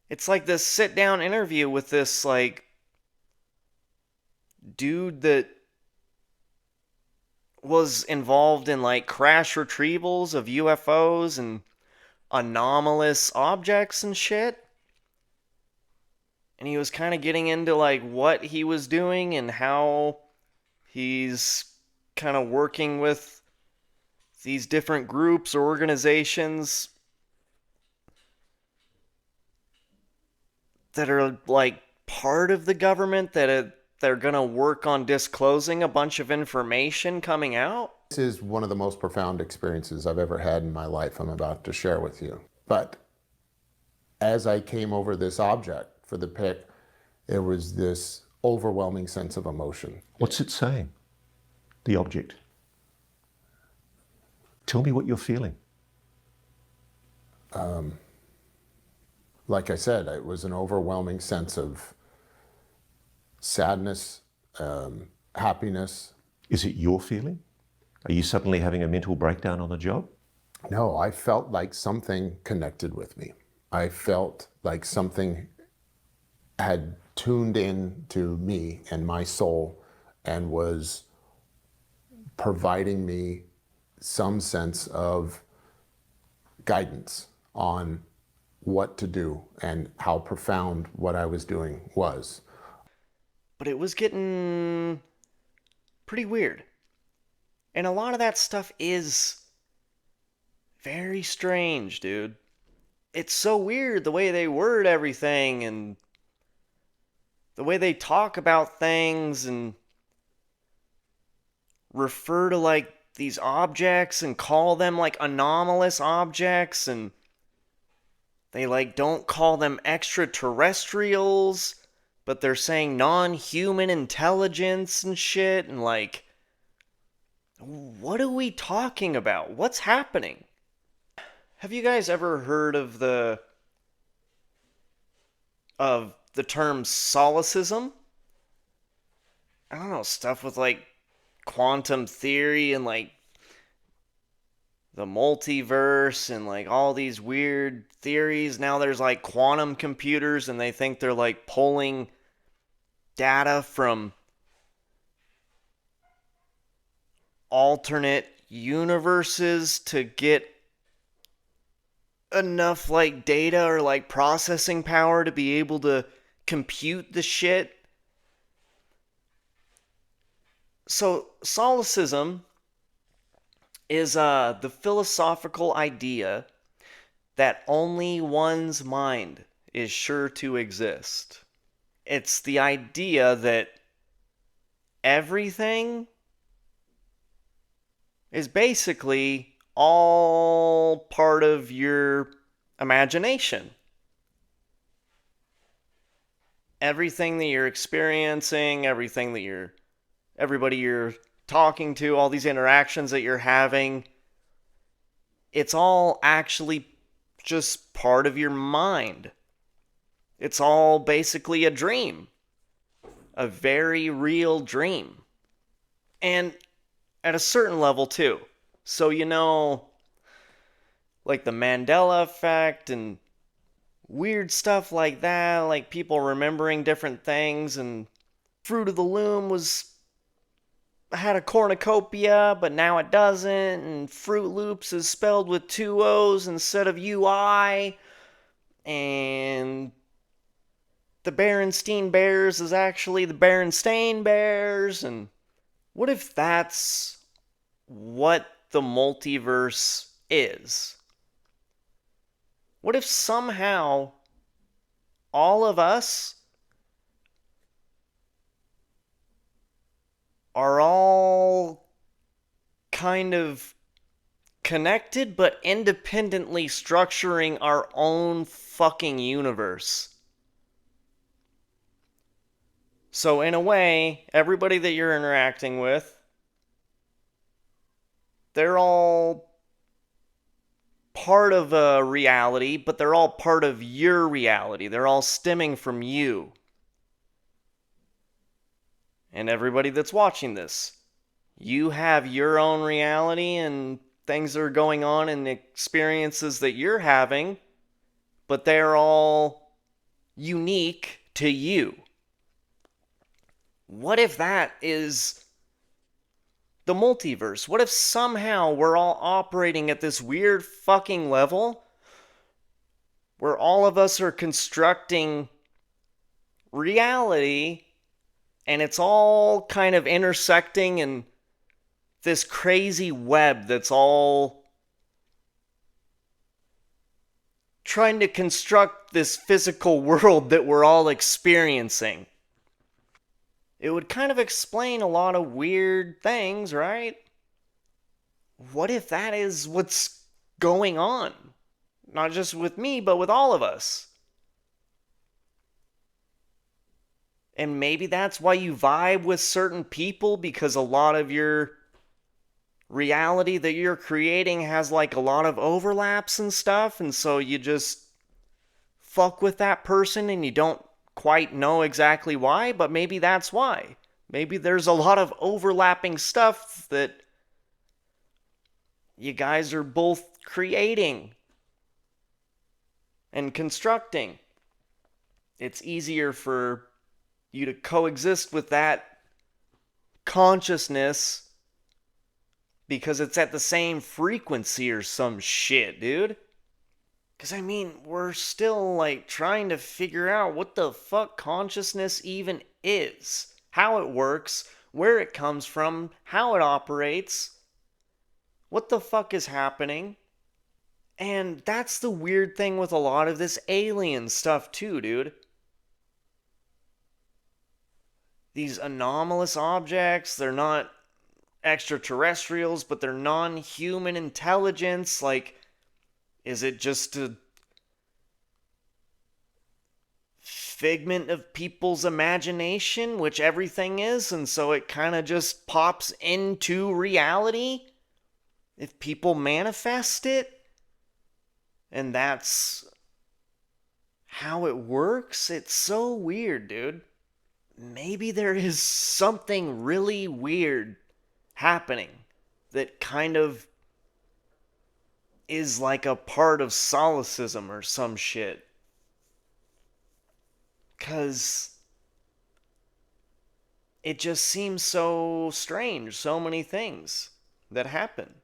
It's like this sit down interview with this like dude that was involved in like crash retrievals of UFOs and anomalous objects and shit. And he was kind of getting into like what he was doing and how he's kind of working with these different groups or organizations that are like part of the government they're going to work on disclosing a bunch of information coming out. This is one of the most profound experiences I've ever had in my life I'm about to share with you. But as I came over this object for the pic, there was this overwhelming sense of emotion. What's it saying? The object. Tell me what you're feeling. Like I said, it was an overwhelming sense of sadness, happiness. Is it your feeling? Are you suddenly having a mental breakdown on the job? No, I felt like something connected with me. I felt like something had tuned in to me and my soul and was providing me some sense of guidance on what to do and how profound what I was doing was. But it was getting pretty weird. And a lot of that stuff is very strange, dude. It's so weird the way they word everything and the way they talk about things and refer to like these objects and call them like anomalous objects, and they like don't call them extraterrestrials, but they're saying non-human intelligence and shit, and like, what are we talking about? What's happening? Have you guys ever heard of the term solicism? I don't know, stuff with like quantum theory and like the multiverse and like all these weird theories. Now there's like quantum computers and they think they're like pulling data from alternate universes to get enough like data or like processing power to be able to compute the shit. So, solicism is the philosophical idea that only one's mind is sure to exist. It's the idea that everything is basically all part of your imagination. Everything that you're experiencing, everybody you're talking to, all these interactions that you're having, it's all actually just part of your mind. It's all basically a dream, a very real dream. And at a certain level, too. So, like the Mandela effect and weird stuff like that, like people remembering different things, and Fruit of the Loom had a cornucopia, but now it doesn't, and Fruit Loops is spelled with two O's instead of UI, and the Berenstein Bears is actually the Berenstain Bears, and what if that's what the multiverse is? What if somehow all of us are all kind of connected but independently structuring our own fucking universe? So, in a way, everybody that you're interacting with, they're all part of a reality, but they're all part of your reality. They're all stemming from you. And everybody that's watching this, you have your own reality and things that are going on and experiences that you're having, but they're all unique to you. What if that is the multiverse? What if somehow we're all operating at this weird fucking level where all of us are constructing reality and it's all kind of intersecting in this crazy web that's all trying to construct this physical world that we're all experiencing? It would kind of explain a lot of weird things, right? What if that is what's going on? Not just with me, but with all of us. And maybe that's why you vibe with certain people, because a lot of your reality that you're creating has like a lot of overlaps and stuff, and so you just fuck with that person and you don't quite know exactly why, but maybe that's why. Maybe there's a lot of overlapping stuff that you guys are both creating and constructing. It's easier for you to coexist with that consciousness because it's at the same frequency or some shit, dude. Because, I mean, we're still, like, trying to figure out what the fuck consciousness even is, how it works, where it comes from, how it operates, what the fuck is happening. And that's the weird thing with a lot of this alien stuff, too, dude. These anomalous objects, they're not extraterrestrials, but they're non human intelligence. Like, is it just a figment of people's imagination, which everything is, and so it kind of just pops into reality if people manifest it? And that's how it works? It's so weird, dude. Maybe there is something really weird happening that kind of is like a part of Solicism or some shit. 'Cause it just seems so strange, so many things that happen.